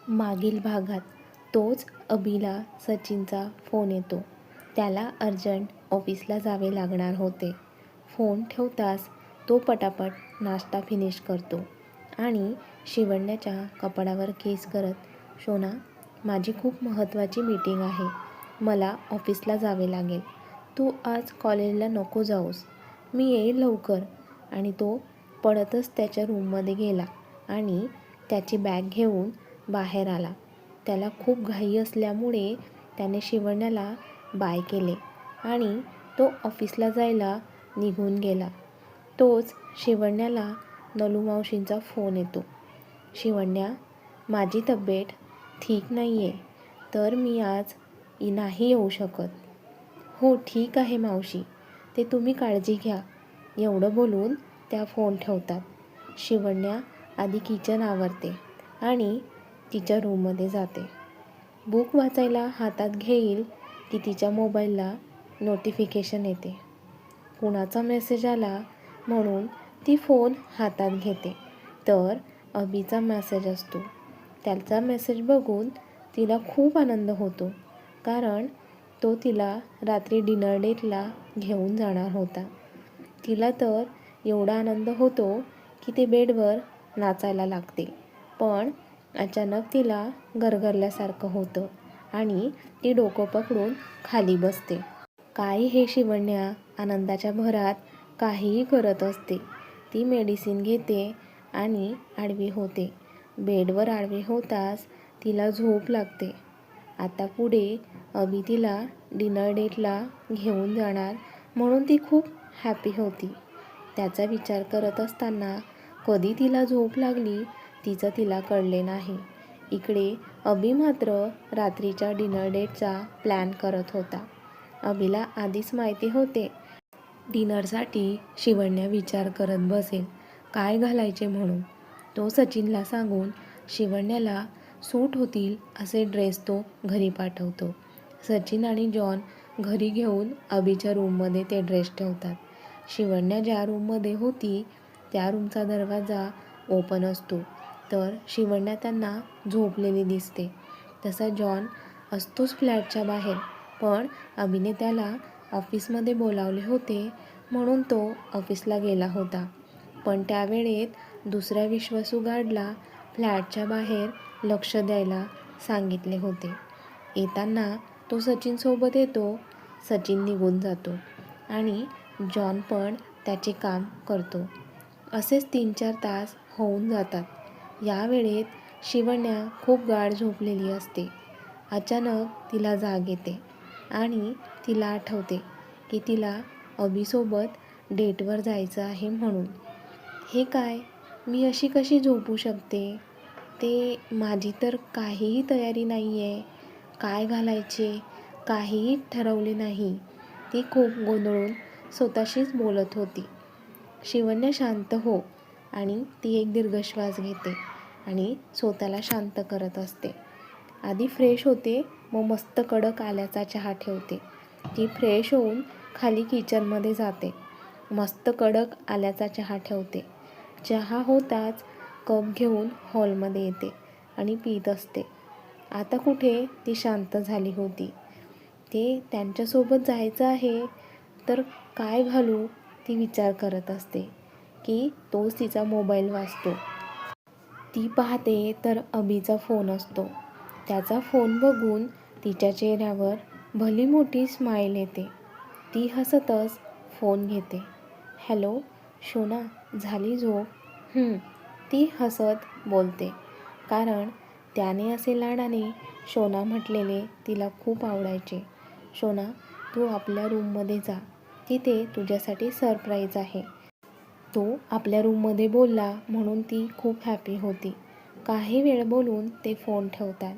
मागील भागात तोच अभिला सचिनचा फोन येतो. त्याला अर्जंट ऑफिसला जावे लागणार होते. फोन ठेवताच तो पटापट नाश्ता फिनिश करतो आणि शिवण्याच्या कपाळावर केस करत, "शोना, माझी खूप महत्त्वाची मीटिंग आहे. मला ऑफिसला जावे लागेल. तू आज कॉलेजला नको जाऊस. मी येईल लवकर." आणि तो पळतच त्याच्या रूममध्ये गेला आणि त्याची बॅग घेऊन बाहेर आला. त्याला खूप घाई असल्यामुळे त्याने शिवण्याला बाय केले आणि तो ऑफिसला जायला निघून गेला. तोच शिवण्याला नलूमावशींचा फोन येतो. "शिवण्या, माझी तब्येत ठीक नाही आहे, तर मी आज नाही येऊ शकत." "हो ठीक आहे मावशी, ते तुम्ही काळजी घ्या." एवढं बोलून त्या फोन ठेवतात. शिवण्या आधी किचन आवरते आणि तिच्या रूममध्ये जाते. बुक वाचायला हातात घेईल की तिच्या मोबाईलला नोटिफिकेशन येते. कुणाचा मेसेज आला म्हणून ती फोन हातात घेते, तर अभिचा मेसेज असतो. त्याचा मेसेज बघून तिला खूप आनंद होतो, कारण तो तिला रात्री डिनर डेटला घेऊन जाणार होता. तिला तर एवढा आनंद होतो की ती बेडवर नाचायला लागते. पण अचानक तिला गरगरल्यासारखं होतं आणि ती डोकं पकडून खाली बसते. काय हे शिवण्या आनंदाच्या भरात काहीही करत असते. ती मेडिसिन घेते आणि आडवी होते. बेडवर आडवी होताच तिला झोप लागते. आता पुढे अभि तिला डिनर डेटला घेऊन जाणार म्हणून ती खूप हॅपी होती. त्याचा विचार करत असताना कधी तिला झोप लागली तिचं तिला कळले नाही. इकडे अभि मात्र रात्रीच्या डिनर डेटचा प्लॅन करत होता. अभिला आधीच माहिती होते डिनरसाठी शिवण्या विचार करत बसेल काय घालायचे म्हणून. तो सचिनला सांगून शिवण्याला सूट होतील असे ड्रेस तो घरी पाठवतो. सचिन आणि जॉन घरी घेऊन अभिच्या रूममध्ये ते ड्रेस ठेवतात. शिवण्या ज्या रूममध्ये होती त्या रूमचा दरवाजा ओपन असतो, तर शिवण्या त्यांना झोपलेली दिसते. तसा जॉन असतोच फ्लॅटच्या बाहेर, पण अभिने त्याला ऑफिसमध्ये बोलावले होते म्हणून तो ऑफिसला गेला होता. पण त्यावेळेत दुसऱ्या विश्वासू गार्डला फ्लॅटच्या बाहेर लक्ष द्यायला सांगितले होते. येताना तो सचिनसोबत येतो. सचिन निघून जातो आणि जॉन पण त्याचे काम करतो. असेच 3-4 तास होऊन जातात. या वेळेत शिवण्या खूप गाढ झोपलेली असते. अचानक तिला जाग येते आणि तिला आठवते की तिला अभिसोबत डेटवर जायचं आहे म्हणून. हे काय, मी अशी कशी झोपू शकते? ते माझी तर काहीही तयारी नाही आहे. काय घालायचे काहीही ठरवले नाही. ती खूप गोंधळून स्वतःशीच बोलत होती. शिवण्या शांत हो, आणि ती एक दीर्घ श्वास घेते आणि स्वतःला शांत करत असते. आधी फ्रेश होते, मग मस्त कडक आल्याचा चहा ठेवते. ती फ्रेश होऊन खाली किचनमध्ये जाते. मस्त कडक आल्याचा चहा ठेवते. चहा होताच कप घेऊन हॉलमध्ये येते आणि पीत असते. आता कुठे ती शांत झाली होती. ते त्यांच्यासोबत जायचं आहे, तर काय घालू ती विचार करत असते की तोच तिचा मोबाईल वाजतो. ती पाहते तर अभिचा फोन असतो. त्याचा फोन बघून तिच्या चेहऱ्यावर भली मोठी स्माईल येते. ती हसतच फोन घेते. "हॅलो शोना, झाली झोप?" ती हसत बोलते, कारण त्याने असे लाडाने शोना म्हटलेले तिला खूप आवडायचे. "शोना, तू आपल्या रूममध्ये जा. तिथे तुझ्यासाठी सरप्राईज आहे." तो आपल्या रूममध्ये बोलला म्हणून ती खूप हॅपी होती. काही वेळ बोलून ते फोन ठेवतात.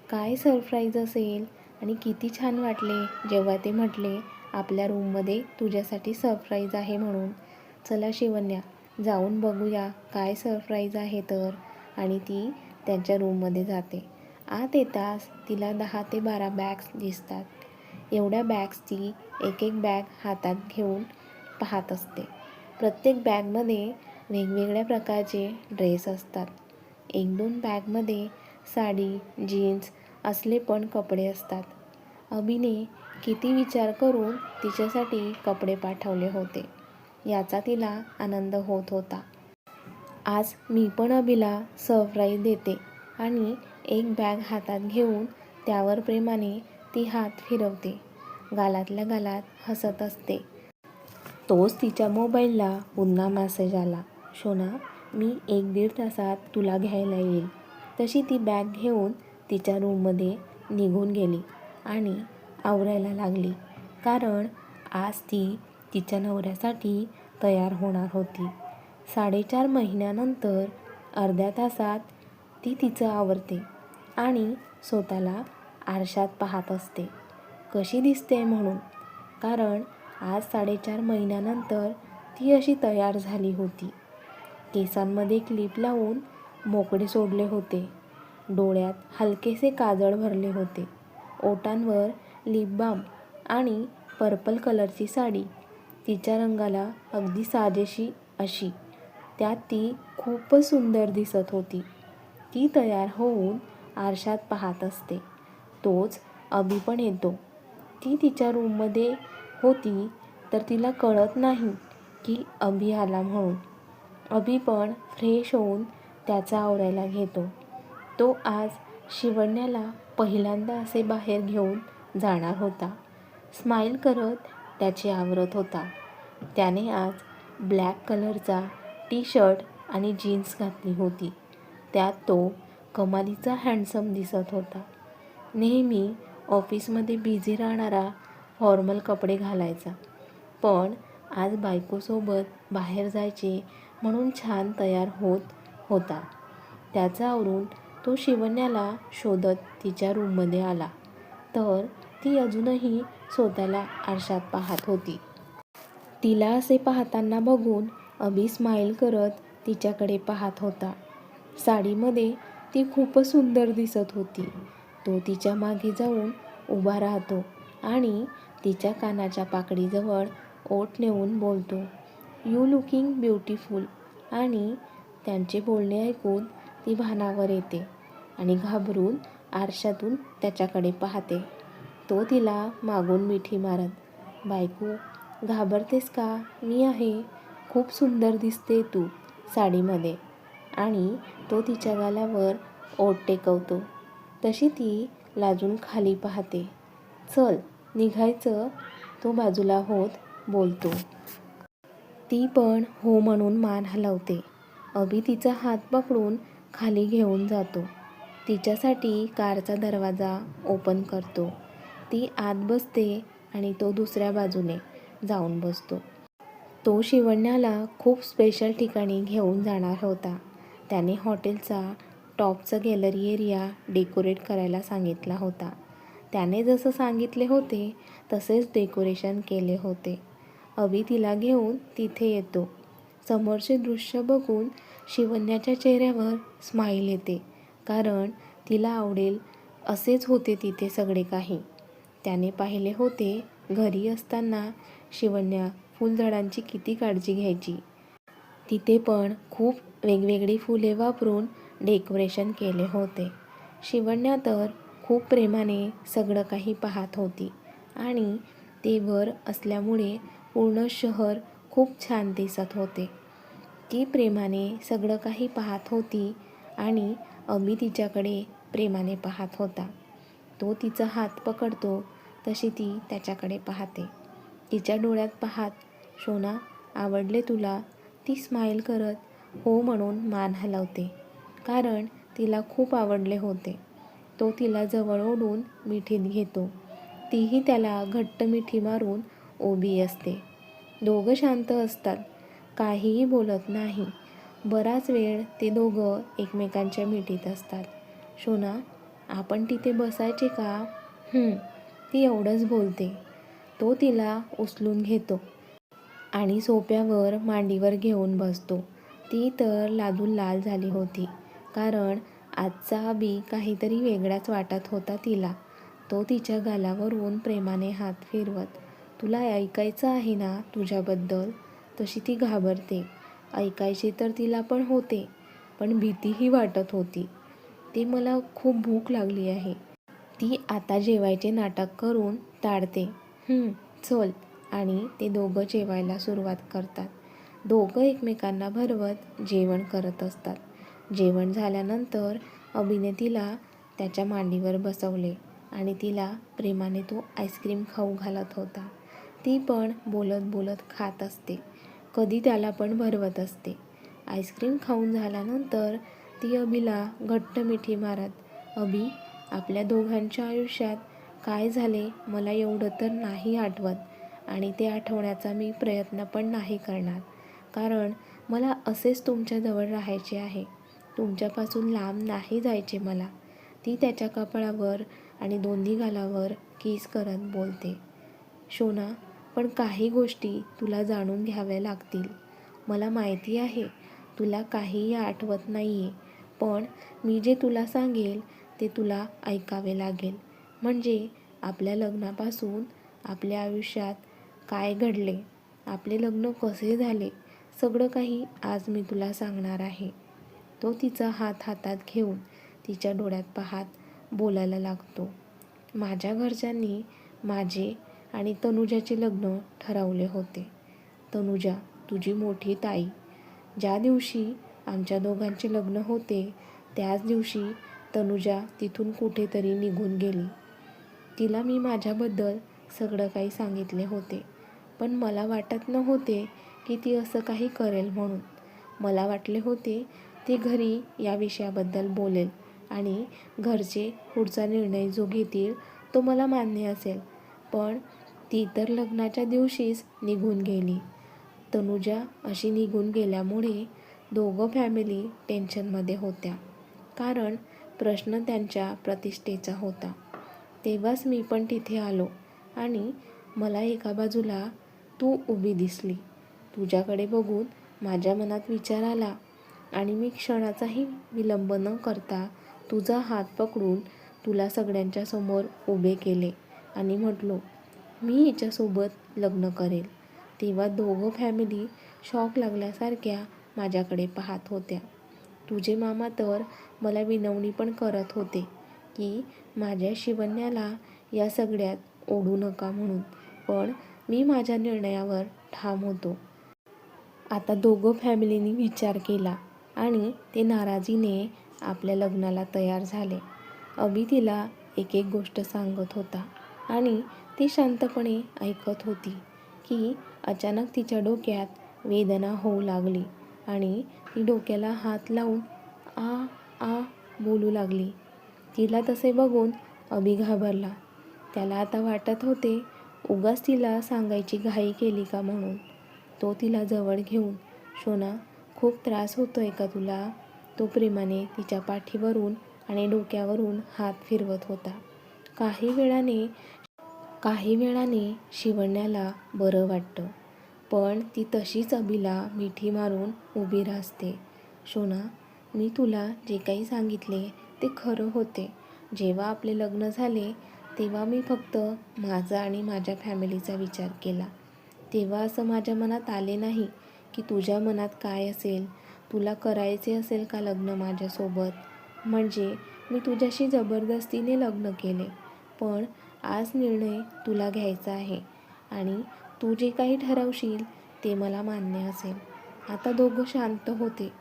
काय सरप्राईज असेल आणि किती छान वाटले जेव्हा ते म्हटले आपल्या रूममध्ये तुझ्यासाठी सरप्राईज आहे म्हणून. "चला शिवण्या, जाऊन बघूया काय सरप्राईज आहे तर." आणि ती त्यांच्या रूममध्ये जाते. आत येताच तिला 10 ते 12 बॅग्स दिसतात. एवढ्या बॅग्स ती एक एक बॅग हातात घेऊन पाहत असते. प्रत्येक बॅगमध्ये वेगवेगळ्या प्रकारचे ड्रेस असतात. 1-2 बॅगमध्ये साडी, जीन्स असले पण कपडे असतात. अभिने किती विचार करून तिच्यासाठी कपडे पाठवले होते याचा तिला आनंद होत होता. आज मी पण अभिला सरप्राईज देते आणि एक बॅग हातात घेऊन त्यावर प्रेमाने ती हात फिरवते. गालातल्या गालात हसत असते. तोच तिच्या मोबाईलला पुन्हा मेसेज आला. शोना, मी 1-1.5 तासात तुला घ्यायला येईल. तशी ती बॅग घेऊन तिच्या रूममध्ये निघून गेली आणि आवरायला लागली. कारण आज ती तिच्या नवऱ्यासाठी तयार होणार होती. 4.5 महिन्यानंतर अर्ध्या तासात ती तिचं आवरते आणि स्वतःला आरशात पाहत असते. कशी दिसते म्हणून. कारण आज 4.5 महिन्यानंतर ती अशी तयार झाली होती. केसांमध्ये क्लिप लावून मोकळे सोडले होते. डोळ्यात हलकेसे काजळ भरले होते. ओठांवर लिप बाम आणि पर्पल कलरची साडी. तिच्या रंगाला अगदी साजेशी अशी. त्यात ती खूपच सुंदर दिसत होती. ती तयार होऊन आरशात पाहत असते. तोच अभि पण येतो. ती तिच्या रूममध्ये होती तर तिला कळत नाही की अभि आला म्हणून. अभि पण फ्रेश होऊन त्याचा आवरायला घेतो. तो आज शिवण्याला पहिल्यांदा असे बाहेर घेऊन जाणार होता. स्माईल करत त्याची आवरत होता. त्याने आज ब्लॅक कलरचा टी-शर्ट आणि जीन्स घातली होती. त्यात तो कमालीचा हँडसम दिसत होता. नेहमी ऑफिसमध्ये बिझी राहणारा फॉर्मल कपडे घालायचा. पण आज बायकोसोबत बाहेर जायचे म्हणून छान तयार होत होता. त्याचं आवरून तो शिवण्याला शोधत तिच्या रूममध्ये आला तर ती अजूनही स्वतःला आरशात पाहत होती. तिला असे पाहताना बघून अभि स्माईल करत तिच्याकडे पाहत होता. साडीमध्ये ती खूपच सुंदर दिसत होती. तो तिच्या मागे जाऊन उभा राहतो आणि तिच्या कानाच्या पाकडीजवळ ओठ नेऊन बोलतो, यू लुकिंग ब्युटिफुल. आणि त्यांचे बोलणे ऐकून ती भानावर येते आणि घाबरून आरशातून त्याच्याकडे पाहते. तो तिला मागून मिठी मारत, बायको घाबरतेस का? मी आहे. खूप सुंदर दिसते तू साडीमध्ये. आणि तो तिच्या गालावर ओठ टेकवतो. तशी ती लाजून खाली पाहते. चल निघायचं, तो बाजूला होत बोलतो. ती पण हो म्हणून मान हलवते. अभि तिचा हात पकडून खाली घेऊन जातो. तिच्यासाठी कारचा दरवाजा ओपन करतो. ती आत बसते आणि तो दुसऱ्या बाजूने जाऊन बसतो. तो शिवण्याला खूप स्पेशल ठिकाणी घेऊन जाणार होता. त्याने हॉटेलचा टॉपचा गॅलरी एरिया डेकोरेट करायला सांगितला होता. त्याने जसं सांगितले होते तसेच डेकोरेशन केले होते. अभि तिला घेऊन तिथे येतो. समोरचे दृश्य बघून शिवण्याच्या चेहऱ्यावर स्माईल येते. कारण तिला आवडेल असेच होते तिथे सगळे काही. त्याने पाहिले होते घरी असताना शिवण्या फुलझाडांची किती काळजी घ्यायची. तिथे पण खूप वेगवेगळी फुले वापरून डेकोरेशन केले होते. शिवण्या तर खूप प्रेमाने सगळं काही पाहत होती आणि ते वर असल्यामुळे पूर्ण शहर खूप छान दिसत होते. ती प्रेमाने सगळं काही पाहत होती आणि अभि तिच्याकडे प्रेमाने पाहत होता. तो तिचा हात पकडतो तशी ती त्याच्याकडे पाहते. तिच्या डोळ्यात पाहत, शोना आवडले तुला? ती स्माईल करत हो म्हणून मान हलवते. कारण तिला खूप आवडले होते. तो तिला जवळ ओढून मिठीत घेतो. तीही त्याला घट्ट मिठी मारून उभी असते. दोघं शांत असतात. काहीही बोलत नाही. बराच वेळ ते दोघं एकमेकांच्या मिठीत असतात. शोना, आपण तिथे बसायचे का? ती एवढंच बोलते. तो तिला उचलून घेतो आणि सोफ्यावर मांडीवर घेऊन बसतो. ती तर लाजून लाल झाली होती. कारण आजचा अभि काहीतरी वेगळाच वाटत होता तिला. तो तिच्या गालावरून प्रेमाने हात फिरवत, तुला ऐकायचं आहे ना तुझ्याबद्दल? तशी ती घाबरते. ऐकायचे तर तिला पण होते, पण भीतीही वाटत होती. ते मला खूप भूक लागली आहे. ती आता जेवायचे नाटक करून टाळते. चल. आणि ते दोघं जेवायला सुरुवात करतात. दोघं एकमेकांना भरवत जेवण करत असतात. जेवण झाल्यानंतर अभिने तिला त्याच्या मांडीवर बसवले आणि तिला प्रेमाने तो आईस्क्रीम खाऊ घालत होता. ती पण बोलत बोलत खात असते. कधी त्याला पण भरवत असते. आईस्क्रीम खाऊन झाल्यानंतर ती अभिला घट्ट मिठी मारत, अभि, आपल्या दोघांच्या आयुष्यात काय झाले मला एवढं तर नाही आठवत आणि ते आठवण्याचा मी प्रयत्न पण नाही करणार, कारण मला असेच तुमच्याजवळ राहायचे आहे. तुमच्यापासून लांब नाही जायचे मला. ती त्याच्या कपाळावर आणि दोन्ही गालावर किस करत बोलते. शोना, पण काही गोष्टी तुला जाणून घ्याव्या लागतील. मला माहिती आहे तुला काहीही आठवत नाही आहे, पण मी जे तुला सांगेल ते तुला ऐकावे लागेल. म्हणजे आपल्या लग्नापासून आपल्या आयुष्यात काय घडले, आपले लग्न कसे झाले, सगळं काही आज मी तुला सांगणार आहे. तो तिचा हात हातात घेऊन तिच्या डोळ्यात पाहत बोलायला लागतो. माझ्या घरच्यांनी माझे आणि तनुजाचे लग्न ठरवले होते. तनुजा, तुझी मोठी ताई. ज्या दिवशी आमच्या दोघांचे लग्न होते त्याच दिवशी तनुजा तिथून कुठेतरी निघून गेली. तिला मी माझ्याबद्दल सगळं काही सांगितले होते, पण मला वाटत नव्हते की ती असं काही करेल म्हणून. मला वाटले होते ती घरी या विषयाबद्दल बोलेल आणि घरचे पुढचा निर्णय जो घेतील तो मला मान्य असेल, पण ती तर लग्नाच्या दिवशीच निघून गेली. तनुजा अशी निघून गेल्यामुळे दोघं फॅमिली टेन्शनमध्ये होत्या, कारण प्रश्न त्यांच्या प्रतिष्ठेचा होता. तेव्हाच मी पण तिथे आलो आणि मला एका बाजूला तू उभी दिसली. तुझ्याकडे बघून माझ्या मनात विचार आला आणि मी क्षणाचाही विलंब न करता तुझा हात पकडून तुला सगळ्यांच्या समोर उभे केले आणि म्हटलो, मी हिच्यासोबत लग्न करेल. तेव्हा दोघं फॅमिली शॉक लागल्यासारख्या माझ्याकडे पाहत होत्या. तुझे मामा तर मला विनवणी पण करत होते की माझ्या शिवण्याला या सगळ्यात ओढू नका म्हणून, पण मी माझ्या निर्णयावर ठाम होतो. आता दोघं फॅमिलीनी विचार केला आणि ते नाराजीने आपल्या लग्नाला तयार झाले. अभि तिला एक एक गोष्ट सांगत होता आणि ती शांतपणे ऐकत होती की अचानक तिच्या डोक्यात वेदना होऊ लागली आणि ती डोक्याला हात लावून आ आ बोलू लागली. तिला तसे बघून अभि घाबरला. त्याला आता वाटत होते उगाच तिला सांगायची घाई केली का म्हणून. तो तिला जवळ घेऊन, शोना, खूप त्रास होतोय का तुला? तो प्रेमाने तिच्या पाठीवरून आणि डोक्यावरून हात फिरवत होता. काही वेळाने शिवण्याला बरं वाटतं, पण ती तशीच अभिला मिठी मारून उभी राहते. शोना, मी तुला जे काही सांगितले ते खरं होते. जेव्हा आपले लग्न झाले तेव्हा मी फक्त माझा आणि माझ्या फॅमिलीचा विचार केला. तेव्हा असं माझ्या मनात आले नाही की तुझ्या मनात काय असेल, तुला करायचे असेल का लग्न माझ्यासोबत. म्हणजे मी तुझ्याशी जबरदस्तीने लग्न केले, पण आज निर्णय तुला घ्यायचा आहे आणि तू जे काही ठरवशील ते मला मान्य असेल. आता दोघं शांत होते,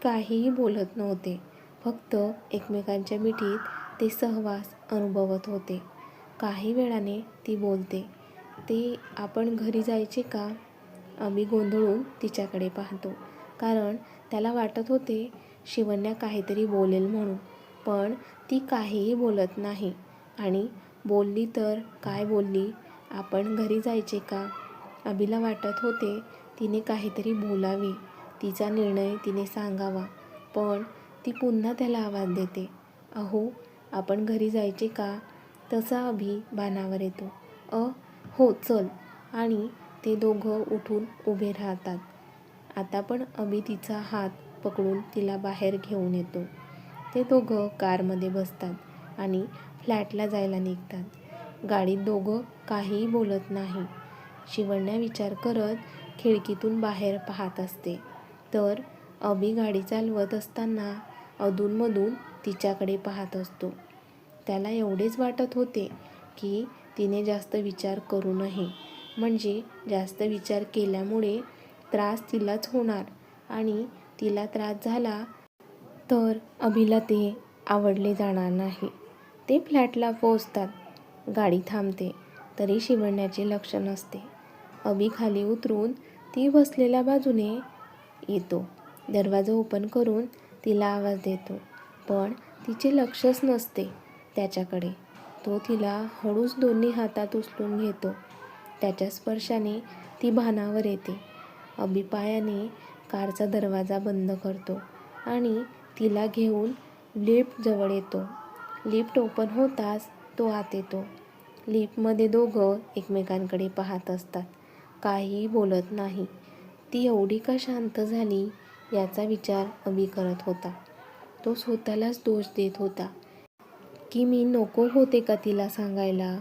काहीही बोलत नव्हते, फक्त एकमेकांच्या मिठीत ते सहवास अनुभवत होते. काही वेळाने ती बोलते, ते आपण घरी जायचे का? अभि गोंधळून तिच्याकडे पाहतो, कारण त्याला वाटत होते शिवण्या काहीतरी बोलेल म्हणून, पण ती काहीही बोलत नाही आणि बोलली तर काय बोलली, आपण घरी जायचे का? अभिला वाटत होते तिने काहीतरी बोलावे, तिचा निर्णय तिने सांगावा, पण ती पुन्हा त्याला आवाज देते, अहो, आपण घरी जायचे का? तसा अभि भानावर येतो. हो चल. आणि ते दोघं उठून उभे राहतात. आता पण अभि तिचा हात पकडून तिला बाहेर घेऊन येतो. ते दोघं कारमध्ये बसतात आणि फ्लॅटला जायला निघतात. गाडीत दोघं काहीही बोलत नाही. शिवण्या विचार करत खिडकीतून बाहेर पाहत असते, तर अभि गाडी चालवत असताना अधूनमधून तिच्याकडे पाहत असतो. त्याला एवढेच वाटत होते की तिने जास्त विचार करू नये, म्हणजे जास्त विचार केल्यामुळे त्रास तिलाच होणार आणि तिला त्रास झाला तर अभिला ते आवडले जाणार नाही. ते फ्लॅटला पोहोचतात. गाडी थांबते तरी शिवण्याचे लक्ष नसते. अभि खाली उतरून ती बसलेल्या बाजूने येतो. दरवाजा ओपन करून तिला आवाज देतो, पण तिचे लक्षच नसते त्याच्याकडे. तो तिला हळूच दोन्ही हातात उचलून घेतो. त्याच्या स्पर्शाने ती भानावर येते. अभि पायाने कारचा दरवाजा बंद करतो आणि तिला घेऊन लिफ्ट जवळ येतो. लिफ्ट ओपन होताच तो आत येतो. लिफ्टमध्ये दोघं एकमेकांकडे पाहत असतात. काहीही बोलत नाही. ती एवढी का शांत झाली याचा विचार अभि करत होता. तो स्वतःलाच दोष देत होता की मी नको होते का तिला सांगायला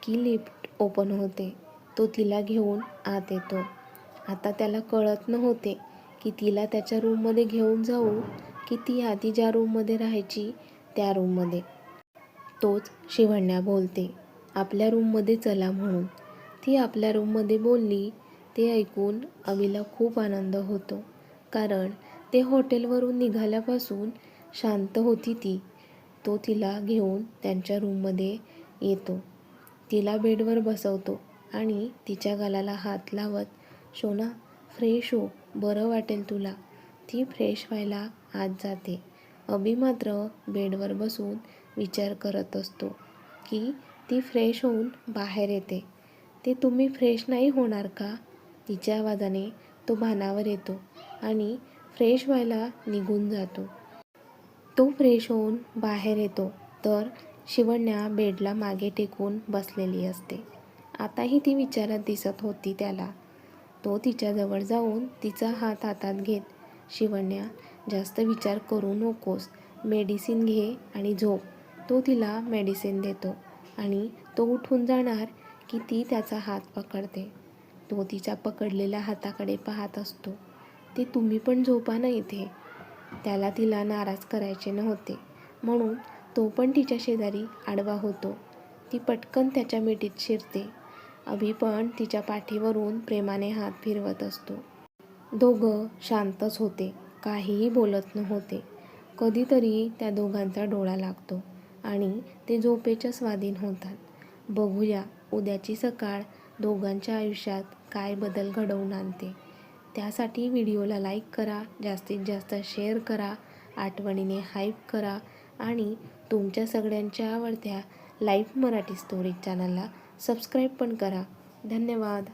की लिफ्ट ओपन होते. तो तिला घेऊन आत येतो. आता त्याला कळत नव्हते की तिला त्याच्या रूममध्ये घेऊन जाऊ की ती आधी ज्या रूममध्ये राहायची त्या रूममध्ये. तोच शिवण्या बोलते आपल्या रूममध्ये चला म्हणून. ती आपल्या रूममध्ये बोलली ते ऐकून अभिला खूप आनंद होतो, कारण ते हॉटेलवरून निघाल्यापासून शांत होती ती. तो तिला घेऊन त्यांच्या रूममध्ये येतो. तिला बेडवर बसवतो आणि तिच्या गालाला हात लावत, शोना फ्रेश हो, बरं वाटेल तुला. ती फ्रेश व्हायला आत जाते. अभि मात्र बेडवर बसून विचार करत असतो की ती फ्रेश होऊन बाहेर येते. ते तुम्ही फ्रेश नाही होणार का? तिच्या आवाजाने तो भानावर येतो आणि फ्रेश व्हायला निघून जातो. तो फ्रेश होऊन बाहेर येतो तर शिवण्या बेडला मागे टेकून बसलेली असते. आताही ती विचारात दिसत होती त्याला. तो तिच्याजवळ जाऊन तिचा हात हातात घेत, शिवण्या जास्त विचार करू नकोस, मेडिसिन घे आणि झोप. तो तिला मेडिसिन देतो आणि तो उठून जाणार की ती त्याचा हात पकडते. तो तिच्या पकडलेल्या हाताकडे पाहत असतो. ते तुम्ही पण झोपा ना इथे. त्याला तिला नाराज करायचे नव्हते म्हणून तो पण तिच्या शेजारी आडवा होतो. ती पटकन त्याच्या मिठीत शिरते. अभि पण तिच्या पाठीवरून प्रेमाने हात फिरवत असतो. दोघं शांतच होते, काहीही बोलत नव्हते. कधीतरी त्या दोघांचा डोळा लागतो आणि ते झोपेच्या स्वाधीन होतात. बघूया उद्याची सकाळ दोघांच्या आयुष्यात काय बदल घडवून आणते. त्यासाठी व्हिडिओला लाईक करा, जास्तीत जास्त शेअर करा, आठवणीने हाईप करा आणि तुमच्या सगळ्यांच्या आवडत्या लाईफ मराठी स्टोरीज चॅनलला सबस्क्राईब पण करा. धन्यवाद.